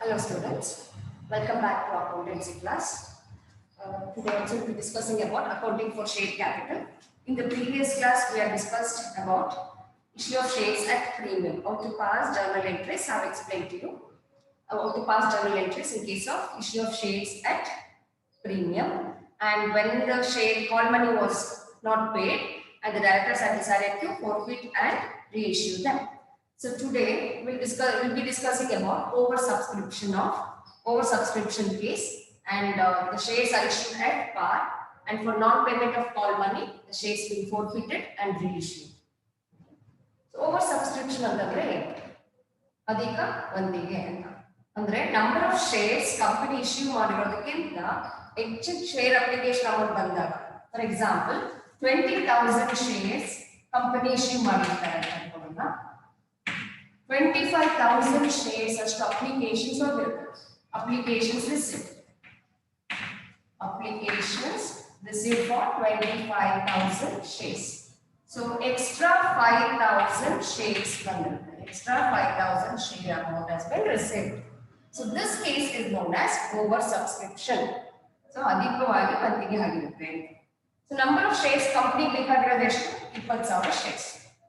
Hello students, welcome back to accountancy class. Today also we'll be discussing about accounting for share capital. In the previous class we have discussed about issue of shares at premium. How to pass journal entries I have explained to you. How to pass journal entries in case of issue of shares at premium, and when the share call money was not paid and the directors have decided to forfeit and reissue them. So today we'll be discussing about oversubscription case, and the shares are issued at par, and for non-payment of call money the shares will be forfeited and reissued. So oversubscription ಅಂತಂದ್ರೆ ಅಧಿಕ ವಂತಿಗೆ ಅಂತ ಅಂದ್ರೆ number of shares company issue ಮಾಡಿರೋದಕ್ಕಿಂತ ಹೆಚ್ಚು share application amount ಬಂದಾಗ, for example 20,000 shares company issue ಮಾಡಿರ್ತಾರೆ ಅಂತ ಅನ್ಕೊಳ್ಳೋಣ. 25,000 shares ಅಷ್ಟು ಅಪ್ಲಿಕೇಶನ್ಸ್ ಹೋಗಿರುತ್ತೆ. Applications receive for 25,000 shares. So extra 5,000 shares ಬಂದಿರುತ್ತೆ. Extra 5,000 share amount has been received. So this case is known as oversubscription. So ಅಧಿಕವಾಗಿ ವಂತಿಗೆ ಆಗಿರುತ್ತೆ. So number of shares company ಬೇಕಾಗಿರೋದು ಎಷ್ಟು? 20,000 shares.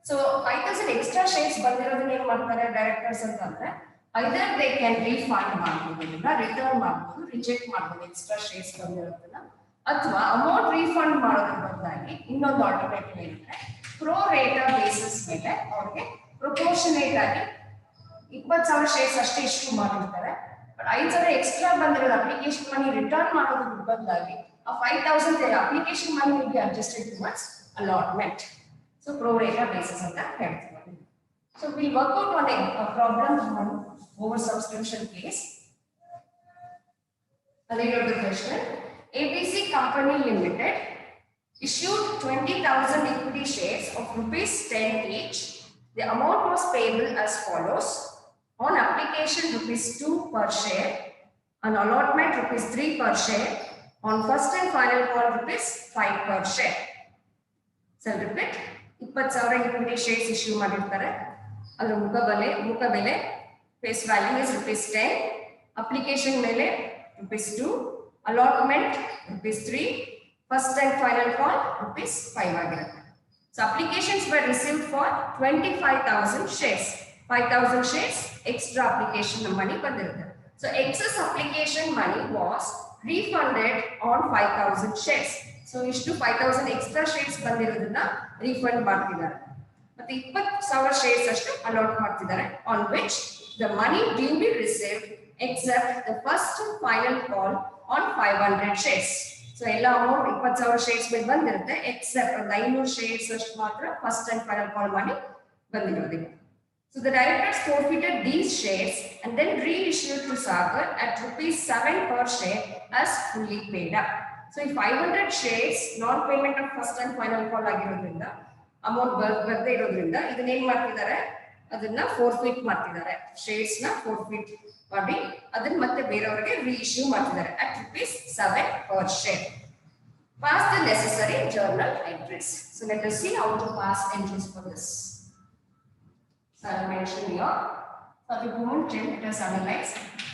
So 5,000 extra shares ಬಂದಿರೋದನ್ನ ಏನು ಮಾಡ್ತಾರೆ directors ಅಂತಂದ್ರೆ, either they can refund ಮಾಡಬಹುದು, return ಮಾಡಬಹುದು, ರಿಜೆಕ್ಟ್ ಮಾಡಬಹುದು ಎಕ್ಸ್ಟ್ರಾ ಶೇರ್ಸ್ ಬಂದಿರೋದನ್ನ, ಅಥವಾ ಅಮೌಂಟ್ ರೀಫಂಡ್ ಮಾಡೋದ್ರ ಬದಲಾಗಿ ಇನ್ನೊಂದು ಆಲ್ಟರ್ನೇಟಿವ್ ಏನಂದ್ರೆ ಪ್ರೋ ರೇಟಾ ಬೇಸಿಸ್ ಮೇಲೆ ಅವ್ರಿಗೆ ಪ್ರೊಪೋರ್ಷನೇಟ್ ಆಗಿ 20,000 ಶೇರ್ಸ್ ಅಷ್ಟೇ ಇಶ್ಯೂ ಮಾಡಿರ್ತಾರೆ. ಬಟ್ 5,000 ಎಕ್ಸ್ಟ್ರಾ ಬಂದಿರೋದು ಅಪ್ಲಿಕೇಶನ್ ಮನಿ ರಿಟರ್ನ್ ಮಾಡೋದ್ರ ಬದಲಾಗಿ ಆ 5,000 application money will be adjusted towards allotment. So pro rata basis ಅಂತ ಹೇಳ್ತೀವಿ. So will work out on a problem on over subscription case. ಅದೇ the question. ABC Company Limited issued 20,000 equity shares of rupees 10 each. The amount was payable as follows: on application rupees 2 per share, on allotment rupees 3 per share, on first and final call rupees 5 per share. So repeat, 20,000 equity shares issue ಮಾಡಿರ್ತಾರೆ. ಅದರ ಮುಖ ಬೆಲೆ face value is rupees 10, application ಮೇಲೆ rupees 2, allotment rupees 3, first and final call rupees 5 ಆಗಿರುತ್ತೆ. So applications were received for 25,000 shares. 5,000 shares extra application money ಬಂದಿರುತ್ತೆ. So excess application money was refunded on 5,000 shares. So ಇಷ್ಟು 5,000 extra shares ಬಂದಿರೋದನ್ನ refund ಮಾಡ್ತಿದ್ದಾರೆ. ಮತ್ತೆ 20,000 shares ಅಷ್ಟು allot ಮಾಡ್ತಿದ್ದಾರೆ, on which the money duly received except the first and final call on 500 shares. So ಎಲ್ಲ amount 20,000 shares ಮೇಲೆ ಬಂದಿರುತ್ತೆ, accept 500 shares ಅಷ್ಟು ಮಾತ್ರ ಫಸ್ಟ್ ಅಂಡ್ ಫೈನಲ್ ಕಾಲ್ ಮಾಡಿ ಬಂದಿರೋದಿಲ್ಲ. So the directors forfeited these shares and then reissued to Sagar at rupees 7 per share as fully paid up. So if 500 shares non payment of first and final call ಆಗಿರೋದ್ರಿಂದ amount ಬರದೇ ಇರೋದ್ರಿಂದ ಇದನ್ನ ಏನ್ ಮಾಡ್ತಿದ್ದಾರೆ, ಅದನ್ನ ಫೋರ್ಫಿಟ್ ಮಾಡ್ತಿದ್ದಾರೆ, shares ನ ಫೋರ್ಫಿಟ್ ಮಾಡಿ ಅದನ್ನ ಮತ್ತೆ ಬೇರೆಯವರಿಗೆ ರೀಇಶ್ಯೂ ಮಾಡ್ತಿದ್ದಾರೆ at rupees 7 per share. Pass the necessary journal entries. So let us see how to pass entries for this. So I mentioned here for the moment 10, let us analyze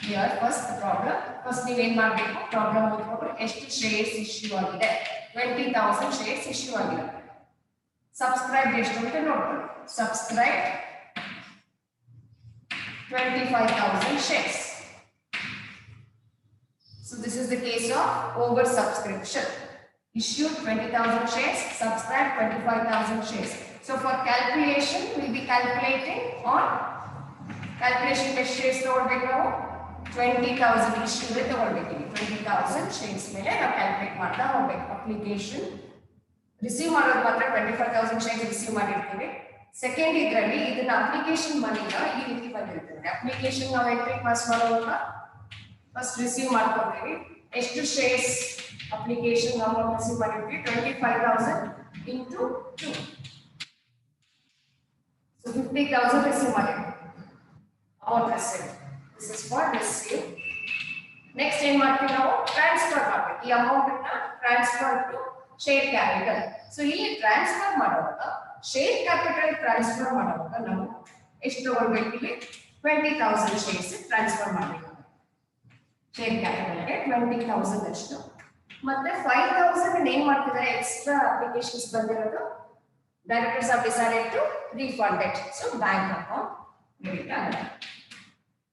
here first the problem. First ನೀವು ಏನು ಮಾಡಬೇಕು, problem ಓದ್ಕೊಂಡು ಎಷ್ಟು shares issue ಆಗಿದೆ, 20,000 shares issue ಆಗಿದೆ. Subscribe ಎಷ್ಟು ಅಂತ ನೋಡ್ಕೊಳ್ಳಿ. Subscribe 25,000 shares. So this is the case of oversubscription. Issued 20,000 shares, subscribed 25,000 shares. So for calculation, we will be calculating on calculation test shares ತಗೊಳ್ಬೇಕು ನಾವು 20,000 issue ತಗೊಳ್ಬೇಕು. 20,000 shares ಮೇಲೆ ನಾವು ಕ್ಯಾಲ್ಕುಲೇಟ್ ಮಾಡ್ತಾ ಹೋಗ್ಬೇಕು. ಅಪ್ಲಿಕೇಶನ್ ರಿಸೀವ್ ಮಾಡೋದು ಮಾತ್ರ 25,000 shares ರಿಸೀವ್ ಮಾಡಿರ್ತೀವಿ. ಸೆಕೆಂಡ್ ಇದರಲ್ಲಿ ಇದನ್ನ ಅಪ್ಲಿಕೇಶನ್ ಮನಿನ ಈ ರೀತಿ ಬಂದಿರ್ತದೆ. ಅಪ್ಲಿಕೇಶನ್ ನಾವು ಎಂಟ್ರಿ ಪಾಸ್ ಮಾಡುವಾಗ ಫಸ್ಟ್ ರಿಸೀವ್ ಮಾಡ್ಕೊಳ್ತೀವಿ. ಎಷ್ಟು ಶೇರ್ಸ್ ಅಪ್ಲಿಕೇಶನ್ ನಾವು ರಿಸೀವ್ ಮಾಡಿರ್ತೀವಿ, 25,000 into 2. So 50,000 ರಿಸೀವ್ ಮಾಡಿರ್ತೀವಿ. Amount receive. This is for receive. Next ಏನ್ ಮಾಡ್ತೀವಿ ನಾವು, ಟ್ರಾನ್ಸ್ಫರ್ ಮಾಡ್ಬೇಕು. ಈ ಅಮೌಂಟ್ ಅನ್ನ transfer to share capital. So ಇಲ್ಲಿ ಟ್ರಾನ್ಸ್ಫರ್ ಮಾಡುವಾಗ ಶೇರ್ ಕ್ಯಾಪಿಟಲ್ ಟ್ರಾನ್ಸ್ಫರ್ ಮಾಡುವಾಗ ನಾವು ಎಷ್ಟು ತಗೊಳ್ಬೇಕು, ಇಲ್ಲಿ 20,000 ಶೇರ್ಸ್ ಟ್ರಾನ್ಸ್ಫರ್ ಮಾಡಬೇಕು. ಶೇರ್ ಕ್ಯಾಪಿಟಲ್ಗೆ 20,000 ಅಷ್ಟು. ಮತ್ತೆ 5,000 ಏನ್ ಮಾಡ್ತಿದ್ದಾರೆ, ಎಕ್ಸ್ಟ್ರಾ ಅಪ್ಲಿಕೇಶನ್ಸ್ ಬಂದಿರೋದು directors of decided to refund it. So bank account credit ಆಗುತ್ತೆ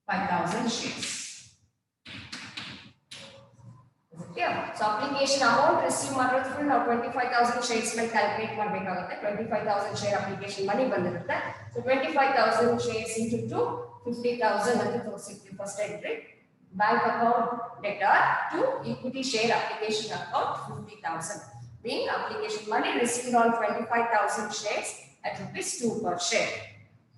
5,000 shares. So application amount receive ಮಾಡಿರೋದು ಫುಲ್ ನಾವು 25,000 shares ಮೇಲೆ ಕ್ಯಾಲ್ಕುಲೇಟ್ ಮಾಡಬೇಕಾಗುತ್ತೆ. 25,000 share application money ಬಂದಿರುತ್ತೆ. So 25,000 shares into 2 50,000 ಅಂತ ತೋರಿಸಿದ್ವಿ first entry. Bank account debtor to equity share application account 50,000 being application money received on 25,000 shares at rupees 2 per share.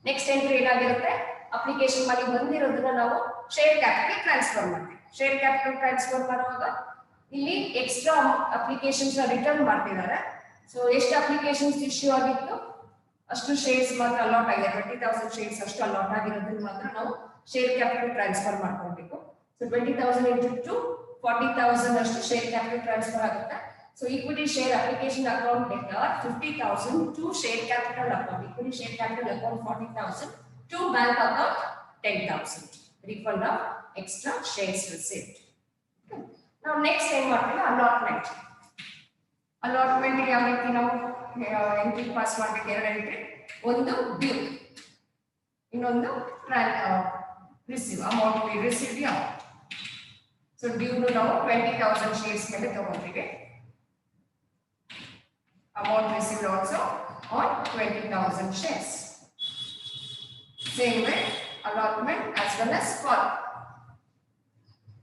Next entry ಏನಾಗಿರುತ್ತೆ, application money ಬಂದಿರೋದನ್ನ ನಾವು share capital transfer ಮಾಡ್ತೀವಿ. share capital transfer ಮಾಡುವಾಗ ಇಲ್ಲಿ extra applications return ಮಾಡ್ತಿದ್ದಾರೆ. So ಎಷ್ಟು applications issue ಆಗಿತ್ತು ಅಷ್ಟು shares ಮಾತ್ರ ಅಲಾಟ್ ಆಗಿದೆ. 20,000 ಶೇರ್ಸ್ ಅಷ್ಟು ಅಲಾಟ್ ಆಗಿರೋದ್ರಿಂದ ಮಾತ್ರ ನಾವು ಶೇರ್ ಕ್ಯಾಪಿಟಲ್ ಟ್ರಾನ್ಸ್ಫರ್ ಮಾಡ್ಕೊಳ್ಬೇಕು. ಸೊ 20,000 into 2 40,000 ಅಷ್ಟು ಶೇರ್ ಕ್ಯಾಪಿಟಲ್ ಟ್ರಾನ್ಸ್ಫರ್ ಆಗುತ್ತೆ. So equity share application account debtor 50,000 to share capital account, equity share capital account 40,000 to bank account 10,000 refund of extra shares received. Now next ಏನ್ ಮಾಡ್ತೀವಿ, allotment. Allotment ಯಾವ ರೀತಿ ನಾವು entry pass ಮಾಡಬೇಕು, ಎರಡು entry, ಒಂದು due, ಇನ್ನೊಂದು receive amount we receive the amount. So due ನಾವು 20,000 ಶೇರ್ಸ್ ಮೇಲೆ ತಗೊಂತೀವಿ. Amount received also on 20,000 shares. Same way allotment as well as call.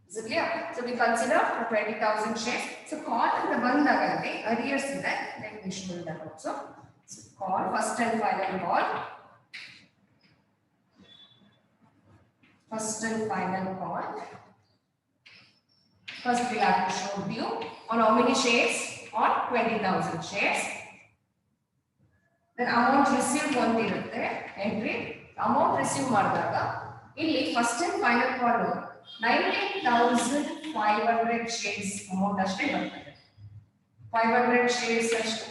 Is it clear? So we consider 20,000 shares. So call and the bandagante arrears in that. Let me show you that also. So call, first and final call. First and final call. First we have to show due on how many shares? On 20,000 shares. Then amount received one irutte entry. Amount receive ಮಾಡಿದಾಗ ಇಲ್ಲಿ first and final call 19,500 shares amount ಅಷ್ಟೇ ಬರ್ತದೆ. 500 shares ಅಷ್ಟು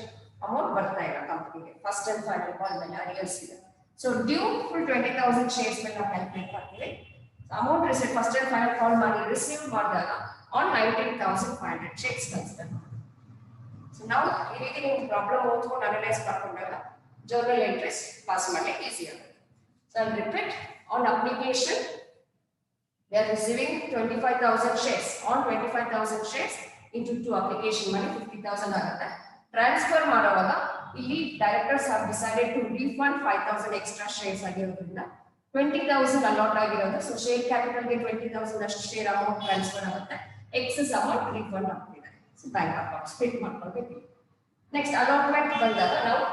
amount ಬರ್ತಾ ಇಲ್ಲ ಕಂಪನಿಗೆ first and final call ಮೇಲೆ arrears ಇದೆ. ಸೊ ಡ್ಯೂ ಫುಲ್ 20,000 ಶೇರ್ಸ್ ಮೇಲೆ ನಾವು ಕ್ಯಾಲ್ಕುಲೇಟ್ ಮಾಡ್ತೀವಿ. Amount receive first and final call ಮಾಡಿ ರಿಸೀವ್ ಮಾಡಿದಾಗ ಆನ್ 19,500 ಶೇರ್ಸ್ ಕನ್ಸಿಡರ್ ಮಾಡಿ. ಸೊ ನಾವು ಈ ರೀತಿ ನೀವು ಪ್ರಾಬ್ಲಮ್ ಓದ್ಕೊಂಡು ಅನಲೈಸ್ ಮಾಡ್ಕೊಂಡಾಗ ಜರ್ನಲ್ ಎಂಟ್ರೀಸ್ ಪಾಸ್ ಮಾಡಲಿಕ್ಕೆ ಈಸಿ ಆಗುತ್ತೆ. So I'll repeat, on application they are receiving 25,000 shares. On 25,000 shares into 2 application money 50,000 ಆಗುತ್ತೆ. ಟ್ರಾನ್ಸ್ಫರ್ ಮಾಡುವಾಗ ಇಲ್ಲಿ directors have decided to refund 5,000 extra shares ಆಗಿರೋದ್ರಿಂದ 20,000 ಅಲಾಟ್ ಆಗಿರೋದು. ಸೊ ಶೇರ್ ಕ್ಯಾಪಿಟಲ್ಗೆ 20,000 ಅಷ್ಟು ಶೇರ್ ಅಮೌಂಟ್ ಟ್ರಾನ್ಸ್ಫರ್ ಆಗುತ್ತೆ. ಎಕ್ಸೆಸ್ ಅಮೌಂಟ್ ರೀಫಂಡ್ ಆಗ್ತಿದೆ. So bank account split ಮಾಡ್ಕೊಳ್ಬೇಕು. ನೆಕ್ಸ್ಟ್ ಅಲಾಟ್ಮೆಂಟ್ ಬಂದಾಗ ನಾವು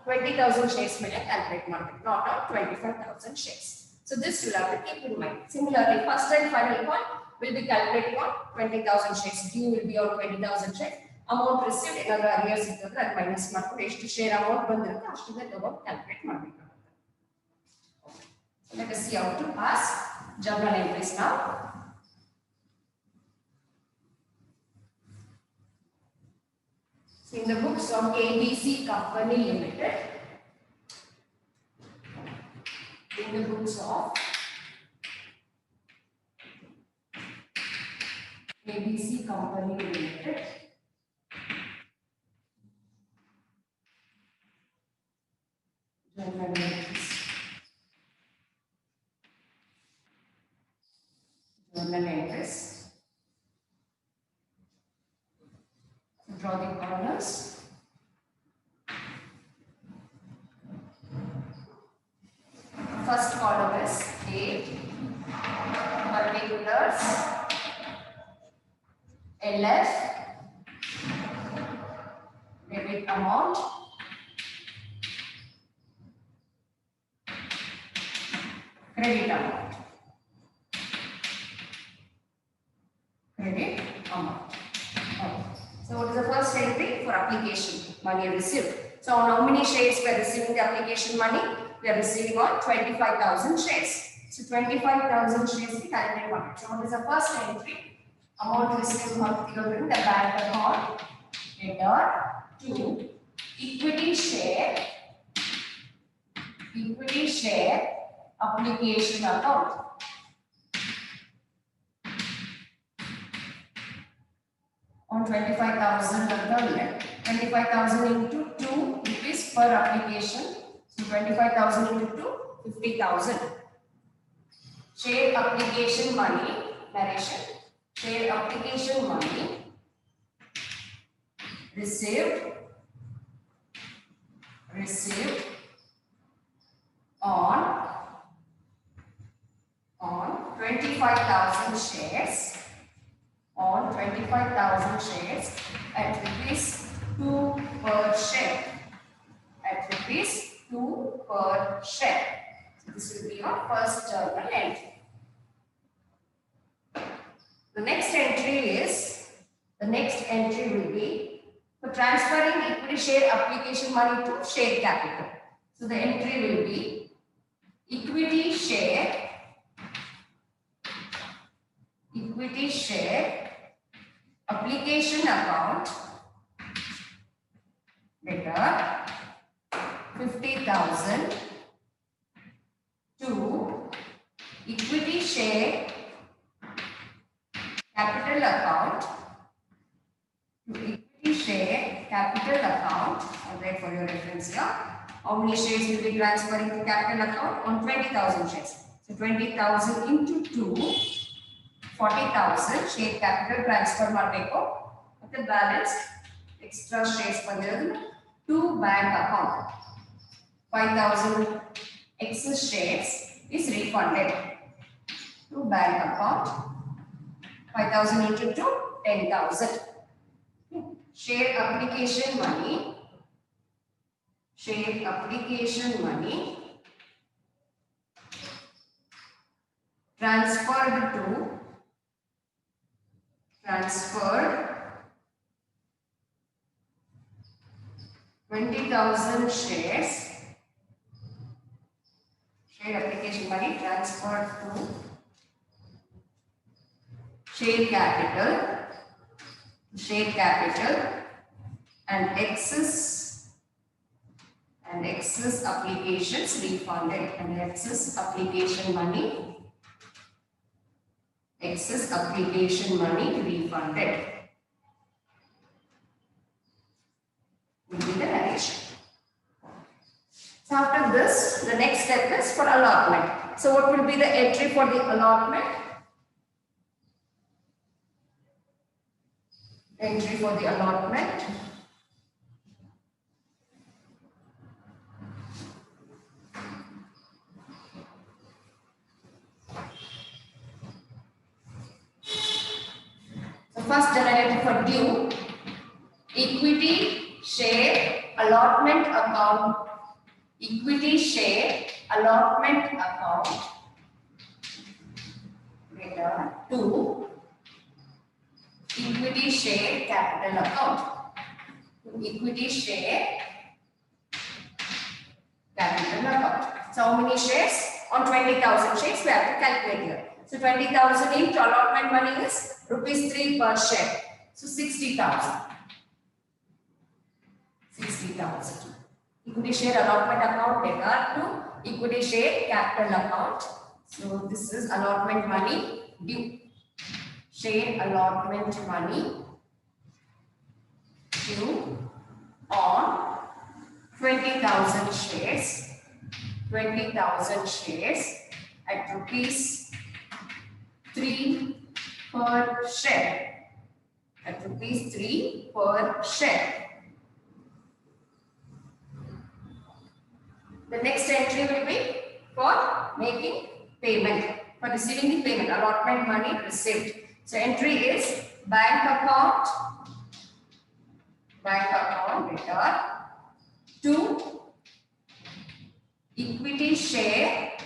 20,000 shares ಮೇಲೆ ಕ್ಯಾಲ್ಕುಲೇಟ್ ಮಾಡಬೇಕು, not on 25,000 shares. So this you have to keep in mind. Similarly, first and final call will be calculated on 20,000 shares. Due will be on 20,000 shares. Amount received ಏನಾದರೂ arrears ಇತ್ತಂದ್ರೆ ಅದು minus ಮಾಡ್ಕೊಂಡು ಎಷ್ಟು share amount ಬಂದಿರುತ್ತೆ ಅಷ್ಟನ್ನ ತಗೊಂಡು calculate ಮಾಡಬೇಕಾಗುತ್ತೆ. Let us see how to pass journal entries now. In the books of ABC Company Limited, in the books of ABC Company Limited, journal entries, draw the corners. First column is A, particulars, LF, debit amount, credit amount. Credit amount. Okay. So what is the first entry for application money received? So on how many shares we are receiving the application money? We are receiving on 25,000 shares. So 25,000 shares we calculate on it. So what is the first entry? Amount received in the bank account debtor to equity share application account. on 25,000 the third leg. 25,000 into 2 rupees per application. So 25,000 into 2, 50,000. Share application money, narration. Share application money received on 25,000 shares at rupees 2 per share. At rupees 2 per share. So this will be your first journal entry. The next entry will be for transferring equity share application money to share capital. So the entry will be equity share application account debtor 50,000 to equity share capital account I'll write for your reference here. How many shares will be transferring to capital account? On 20,000 shares. So 20,000 into 2, 40,000 share capital transfer ಮಾಡಬೇಕು. ಮತ್ತೆ balance extra shares ಬಂದಿರೋದು to bank account. 5,000 excess shares is refunded to bank account. 5,000 into 2, 10,000. Share application money transferred 20,000 shares. Share application money transferred to share capital and excess applications refunded, and excess application money refunded will be the narration. So after this, the next step is for allotment. So what will be the entry for the allotment? Entry for the allotment. So first generated for due, equity share allotment account return to equity share capital account. So how many shares? On 20,000 shares we have to calculate here. So 20,000 into allotment money is rupees 3 per share. So 60,000. Equity share allotment account return to equity share capital account. So this is allotment money due. Share allotment money due on 20,000 shares. 20,000 shares at rupees 3 per share. At rupees 3 per share. The next entry will be for making payment, for receiving the payment, allotment money received. So entry is bank account return to equity share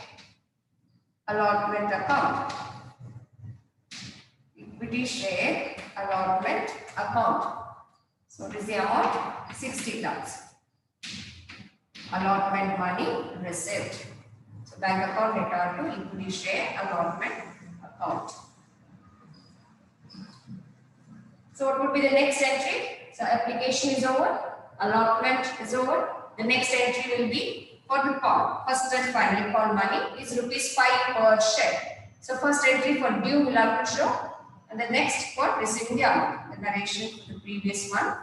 allotment account. So what is the amount? 60,000. Allotment money received. So bank account return to equity share allotment account. So what would be the next entry? So application is over, allotment is over. The next entry will be for the call. First and final call money is rupees 5 per share. So first entry for due will have to show, and the next for receiving the amount. the narration for the previous one.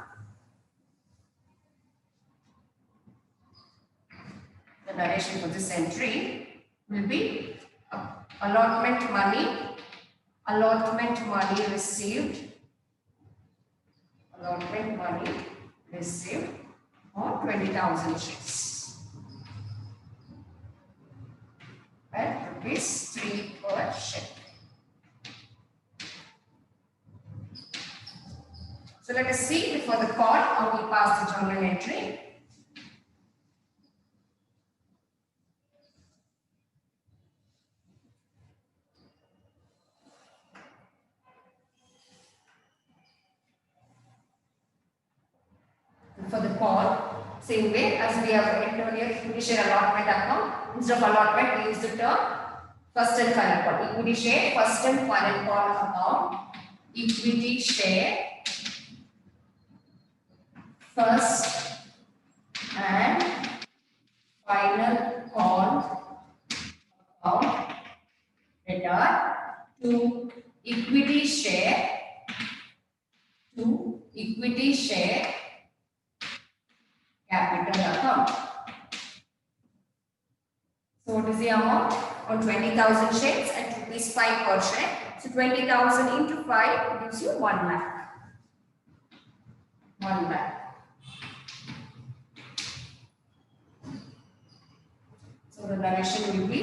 The narration for this entry will be allotment money received on 20,000 shares at rupees 3 per share. So let us see before the call how we pass the journal entry. For the call, same way as we have earlier equity share allotment account, instead of allotment we use the term first and final call. Equity share first and final call account. Equity share first and final call account data to equity share capital account. So what is the amount on 20,000 shares at rupees 5 per share? So 20,000 into 5 gives you 1 lakh. 1 lakh. So the narration will be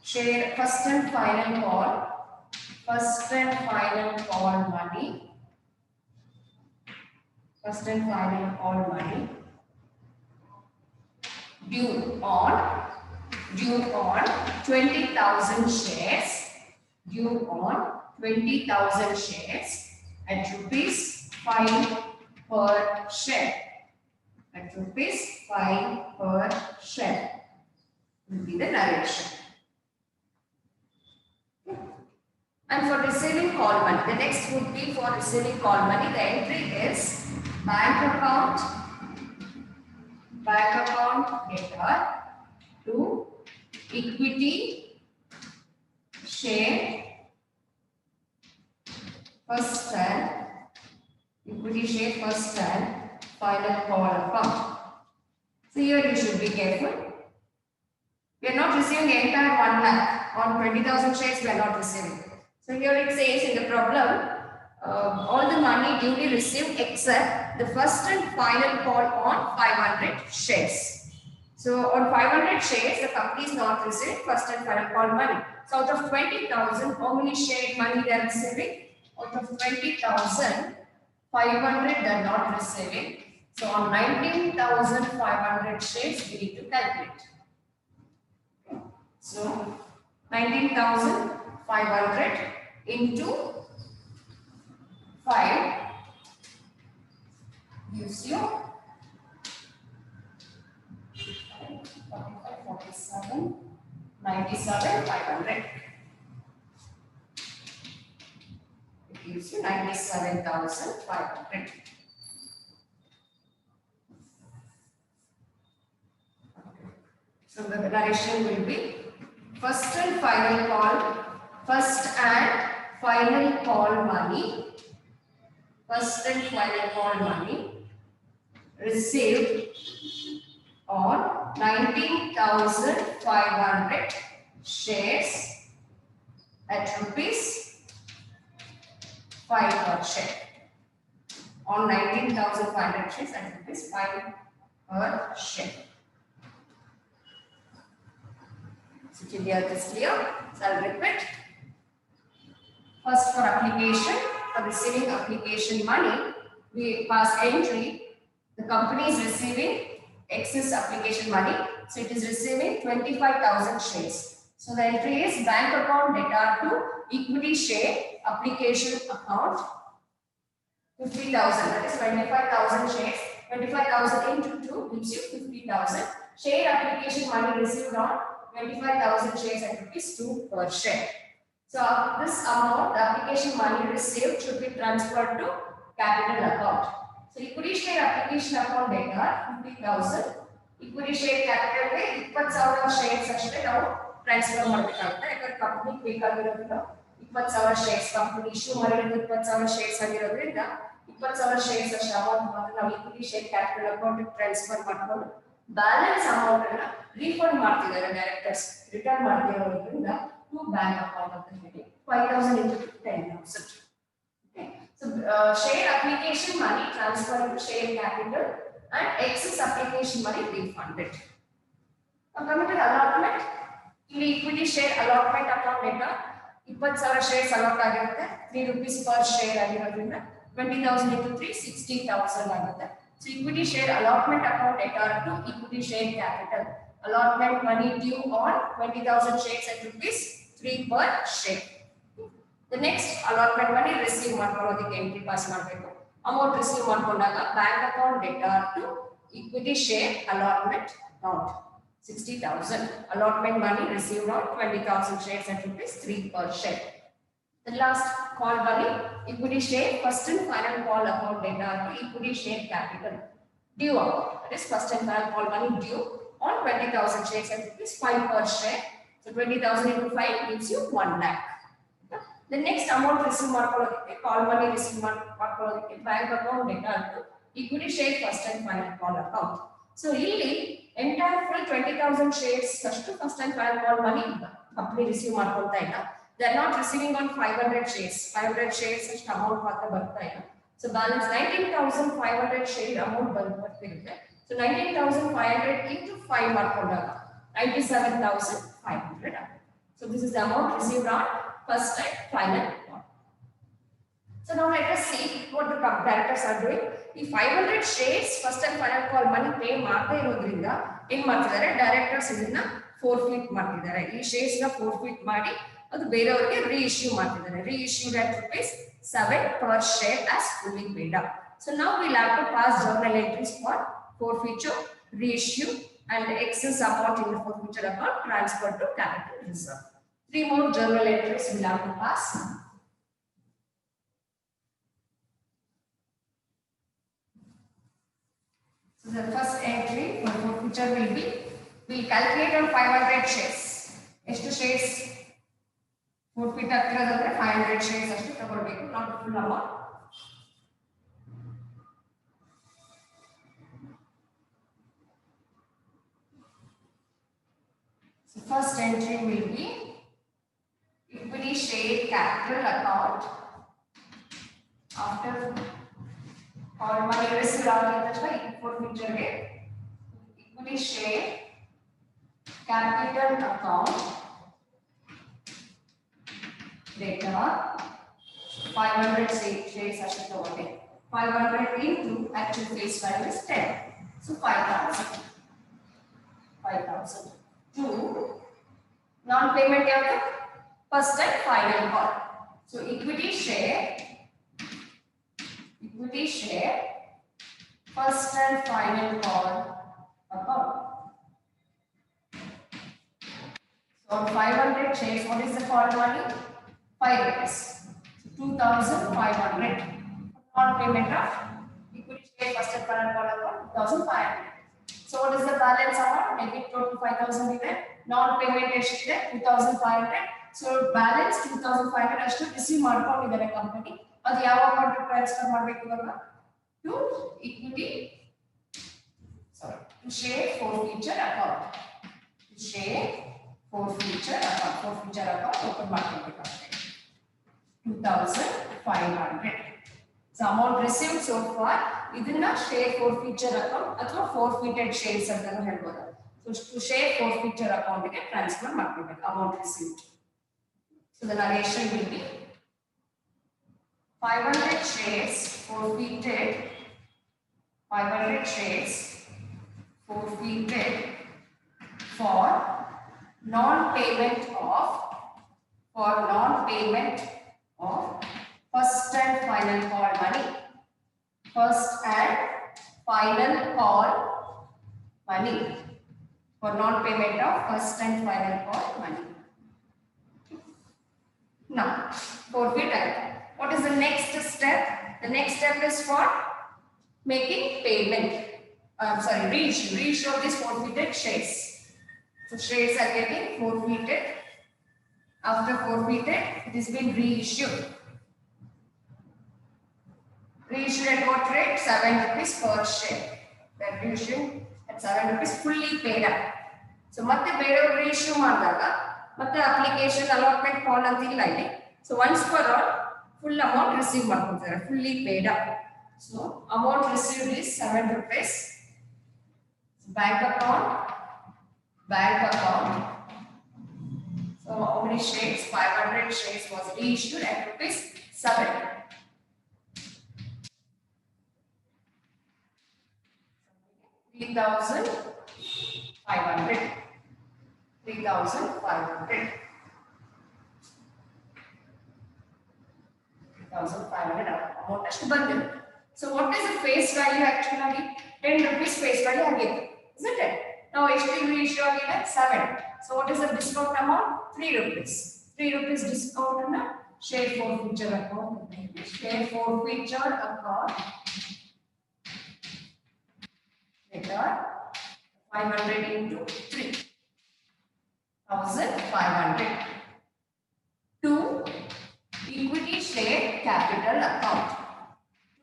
share first and final call money. First and final call money due on 20,000 shares. Due on 20,000 shares at rupees 5 per share. At rupees 5 per share will be the narration. And for receiving call money, the next would be for receiving call money. The entry is bank account data to equity share first and final call account. So here you should be careful. We are not receiving the entire 1 lakh on 20,000 shares. We are not receiving. So here it says in the problem, all the money duly received except the first and final call on 500 shares. So on 500 shares, the company is not receiving first and final call money. So out of 20,000, how many share money they are receiving? Out of 20,000, 500 they are not receiving. So on 19,500 shares, we need to calculate. So 19,500 into 5 gives you 45, 47, 97, 500. It gives you 97,500. So the narration will be first and final call money received on 19,500 shares at rupees 5 per share. On 19,500 shares at rupees 5 per share. So clear this clear? So I'll repeat. First for application, for receiving application money, we pass entry. The company is receiving excess application money. So it is receiving 25,000 shares. So the entry is bank account data to equity share application account 50,000. That is 25,000 shares. 25,000 into 2 gives you 50,000. Share application money received on 25,000 shares at rupees 2 per share. So this amount, the application money received, should be transferred to capital account. So equity share application account data 50,000. Equity share capital में 20,000 shares ಅಷ್ಟೇ ನಾವು transfer ಮಾಡಬೇಕಾಗುತ್ತೆ. ಯಾಕಂದ್ರೆ company ಬೇಕಾಗಿರೋದು 20,000 shares company issue ಮಾಡಿರೋದು 20,000 shares ಆಗಿರೋದ್ರಿಂದ 20,000 shares ಅಷ್ಟು amount ಮಾತ್ರ ನಾವು equity share capital account transfer ಮಾಡ್ಕೊಂಡು ಬ್ಯಾಲೆನ್ಸ್ ಅಮೌಂಟ್ ಅನ್ನ ರೀಫಂಡ್ ಮಾಡ್ತಿದ್ದಾರೆ ಡೈರೆಕ್ಟರ್ಸ್ ರಿಟರ್ನ್ ಮಾಡ್ತಿರೋದ್ರಿಂದ ಟು ಬ್ಯಾಂಕ್ ಅಕೌಂಟ್ ಅಂತ ಹೇಳಿ 5,000 into 10,000. Okay, so share application money transferred to share capital and excess application money refunded. Now coming to allotment, ಇಲ್ಲಿ equity share allotment account data 20,000 shares allot ಆಗಿರುತ್ತೆ 3 rupees per share ಆಗಿರೋದ್ರಿಂದ 20,000 into 3 60,000 ಆಗುತ್ತೆ. So equity share allotment account data to equity share capital allotment money due on 20,000 shares at rupees 3 per share. The next allotment money receive ಮಾಡ್ಕೊಳ್ಳೋದಕ್ಕೆ entry pass ಮಾಡಬೇಕು. Amount receive ಮಾಡ್ಕೊಂಡಾಗ bank account debtor to equity share allotment account 60,000 allotment money received on 20,000 shares at rupees 3 per share. The last call money equity share first and final call account data to equity share capital due amount, that is first and final call money due on 20,000 shares at rupees 5 per share. So 20,000 into 5 gives you 1 lakh. The next amount received ಮಾಡ್ಕೊಳ್ಳೋದಕ್ಕೆ call money received ಮಾಡ್ಕೊಳ್ಳೋದಕ್ಕೆ bank account data to equity share first and final call account. So ಇಲ್ಲಿ entire full 20,000 shares ಅಷ್ಟು first and final call money company receive ಮಾಡ್ಕೊಳ್ತಾ ಇಲ್ಲ. They are not receiving on 500 shares. 500 shares ಅಷ್ಟು amount ಮಾತ್ರ ಬರ್ತಾ ಇಲ್ಲ. So balance 19,500 share amount ಬರ್ತಿರುತ್ತೆ. So 19,500 into 5 ಮಾಡ್ಕೊಂಡಾಗ 97,500 ಆಗುತ್ತೆ. So this is the amount received on first and final call. So now let us see what the directors are doing. ಈ 500 shares first and final call money pay ಮಾಡದೇ ಇರೋದ್ರಿಂದ ಏನು ಮಾಡ್ತಿದ್ದಾರೆ directors ಇದನ್ನ ಫೋರ್ಫಿಟ್ ಮಾಡ್ತಿದ್ದಾರೆ. ಈ ಶೇರ್ಸ್ ನ ಫೋರ್ಫಿಟ್ ಮಾಡಿ ಅದು ಬೇರೆಯವರಿಗೆ ರೀಇಶ್ಯೂ ಮಾಡ್ತಿದ್ದಾರೆ. ರೀಇಶ್ಯೂಡ್ at rupees 7 per share as fully paid up. So now we'll have to pass journal entries for forfeiture, reissue and excess amount in the forfeiture account transferred to capital reserve. 3 more journal entries we'll have to pass. So the first entry for forfeiture will be, we'll calculate on 500 shares. ಎಷ್ಟು shares forfeit ಆಗ್ತಿರೋದಂದ್ರೆ 500 shares ಅಷ್ಟು ತಗೊಳ್ಬೇಕು, not full amount. So first entry will be equity share capital account after call money received ಆಗಿದ ತಕ್ಷಣ forfeiture ಗೆ equity share capital account data 500 shares ಅಷ್ಟು ತಗೊಂಡೆ. 500 into actual face value is 10. So 5,000 to non-payment ಯಾವುದು first and final call. So equity share first and final call account. So 500 shares, what is the call money? 5 rupees. So 2,500. Non-payment of equity share first and final call account 2,500. So what is the balance amount? Maybe total 5,000 ಇದೆ. Non-payment ಎಷ್ಟಿದೆ 2,500. So balance 2,500 ಅಷ್ಟು receive ಮಾಡ್ಕೊಂಡಿದ್ದಾರೆ company. ಅದು ಯಾವ account transfer ಮಾಡಬೇಕು ಇವಾಗ? To equity to share forfeiture account. To share forfeiture account open ಮಾಡ್ಕೊಳ್ಬೇಕಾಗುತ್ತೆ. 2,500. So amount received so far ಇದನ್ನ share forfeiture account ಅಥವಾ forfeited shares ಅಂತಾನೂ ಹೇಳ್ಬೋದು. So to share forfeiture account ಗೆ ಟ್ರಾನ್ಸ್ಫರ್ ಮಾಡ್ಕೊಳ್ಬೇಕು amount received. So the narration will be 500 shares forfeited. 500 shares forfeited for non-payment of first and final call money. First and final call money. For non-payment of first and final call money. Now, forfeit. What is the next step? The next step is for making payment. reissue of these forfeited shares. So shares are getting forfeited. After forfeited, it is been reissued. Reissued at what rate? 7 rupees per share. That reissued at 7 rupees fully paid up. So, ಮತ್ತೆ ಬೇರೆಯವರು reissue ಮಾಡಿದಾಗ ಮತ್ತೆ application allotment call ಅಂತ ಇಲ್ಲ ಇಲ್ಲಿ. So, once for all, full amount receive ಮಾಡ್ಕೊಳ್ತಾರೆ, fully paid up. So, amount received is 7 rupees. Bank account. So, how many shares? 500 shares was reissued at rupees 7. 3,500. 3,500. 3,500 amount ಅಷ್ಟು ಬಂದಿದೆ. So what is the face value actually? 10 rupees face value ಆಗಿದೆ, isn't it? Now ಎಷ್ಟು reissue ಆಗಿದೆ? 7. So what is the discount amount? 3 rupees. 3 rupees discount ಅನ್ನ share forfeiture account. Share forfeiture account. Later 500 into 3,500 to equity share capital account.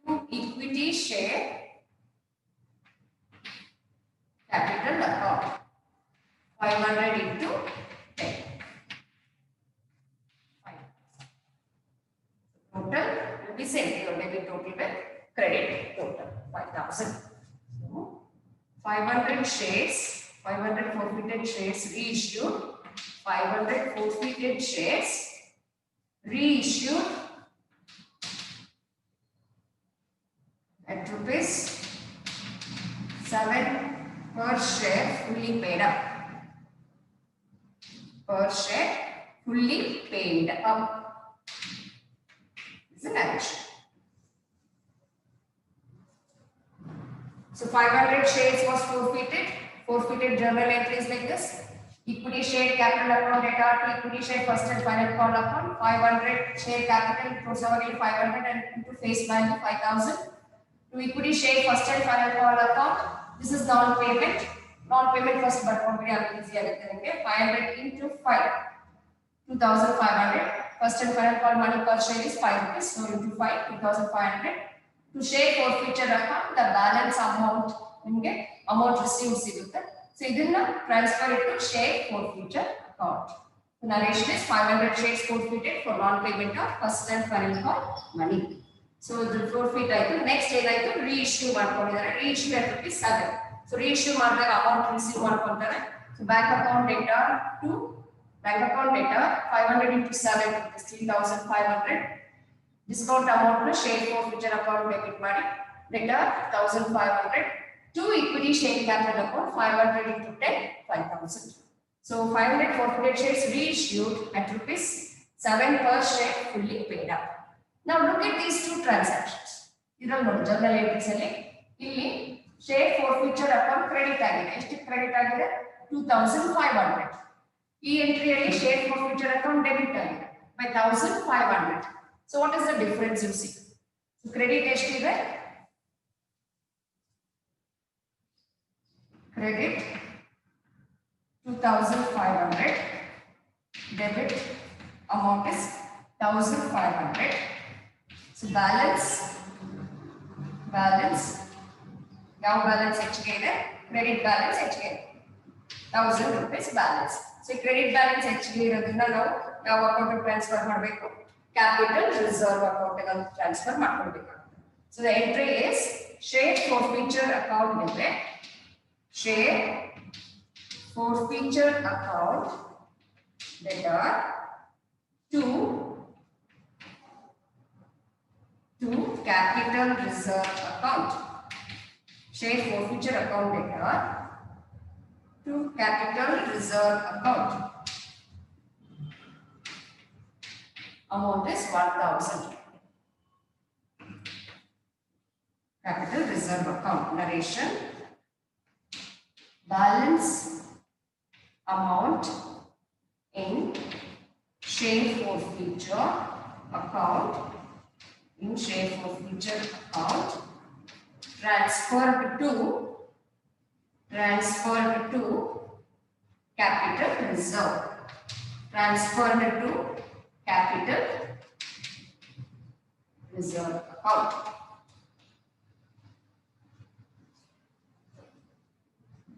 To equity share capital account. 500 into 10. Total will be same. Your debit total with credit total 5,000. 500 shares, 500 forfeited shares reissued, 500 forfeited shares reissued at rupees 7 per share fully paid up. Per share fully paid up. This is an addition. So 500 shares was forfeited. Forfeited journal entries like this. Equity share capital account data to equity share first and final call account. 500 share capital proceeding 500 and into face value 5,000. To equity share first and final call account. This is non-payment. Non-payment first but company easy aguthe. 500 into 5. 2,500. First and final call money per share is 5 rupees. So into 5, 2,500. To share forfeiture account, the balance amount amount received sigutte. So idinna transfer it to share forfeiture account. The narration is 500 shares forfeited for non-payment of first and final call money. So the forfeit aitu. Next ಏನಾಯ್ತು? Reissue ಮಾಡ್ಕೊಂಡಿದ್ದಾರೆ. Reissue at rupees 7. So reissue ಮಾಡಿದಾಗ amount receive ಮಾಡ್ಕೊಂತಾರೆ. So bank account data 500 into 7 is 3,500. Discount amount na share forfeiture account debit ಮಾಡಿ later 1,500 to equity share capital account 500 into 10 5,000. So 500 forfeited shares reissued at rupees 7 per share fully paid up. Now look at these two transactions. ಇದರಲ್ಲಿ ನೋಡಿ journal entries ಅಲ್ಲಿ ಇಲ್ಲಿ share forfeiture account credit ಆಗಿದೆ. ಎಷ್ಟು credit ಆಗಿದೆ? 2,500. ಈ entry ಅಲ್ಲಿ share forfeiture account debit ಆಗಿದೆ by 1,500. So what is the difference you see? So credit eshtiде? Credit 2,500. Debit amount is 1,500. So balance now balance HK ಇದೆ. Credit balance HK. 1,000 rupees balance. So credit balance HK ಇರೋದ್ರಿಂದ ನಾವು ಯಾವ account transfer ಮಾಡಬೇಕು? Capital reserve account ಗೆ transfer ಮಾಡ್ಕೊಳ್ಬೇಕು. So the entry is share forfeiture account debit. Share forfeiture account debtor to capital reserve account. Share forfeiture account debtor to capital reserve account. Amount is 1,000. Capital reserve account. Narration. Balance amount in share forfeiture account. In share forfeiture account. Transferred to capital reserve. transferred to capital reserve account.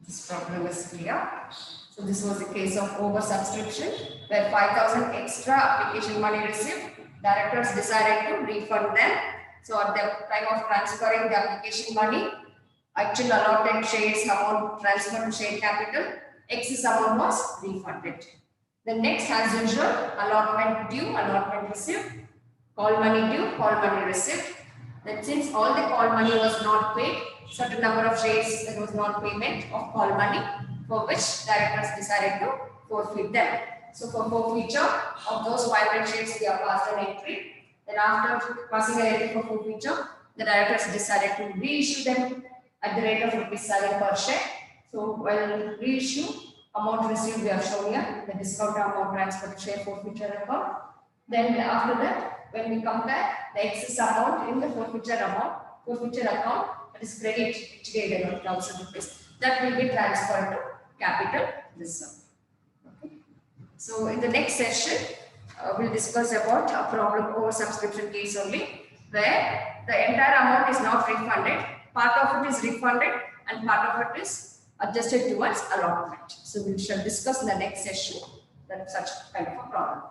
This problem is clear. So this was the case of oversubscription where 5,000 extra application money received. Directors decided to refund them. So at the time of transferring the application money, actual allotted shares amount transferred to share capital, excess amount was refunded. The next, as usual, allotment due, allotment received, call money due, call money received. Then since all the call money was not paid, certain number of shares there was not payment of call money, for which directors decided to forfeit them. So for forfeiture of those 500 shares, we have passed an entry. Then after passing an entry for forfeiture, the directors decided to reissue them at the rate of ₹7 per share. So when reissue, amount received we have shown here, the discount amount transferred to share forfeiture account. Then after that, when we compare the excess amount in the forfeiture account, that is credit which gave them ₹1,000, that will be transferred to capital reserve. Okay. So in the next session, we'll discuss about a problem oversubscription case only, where the entire amount is not refunded, part of it is refunded and part of it is adjusted towards allotment. So we shall discuss in the next session that such kind of a problem.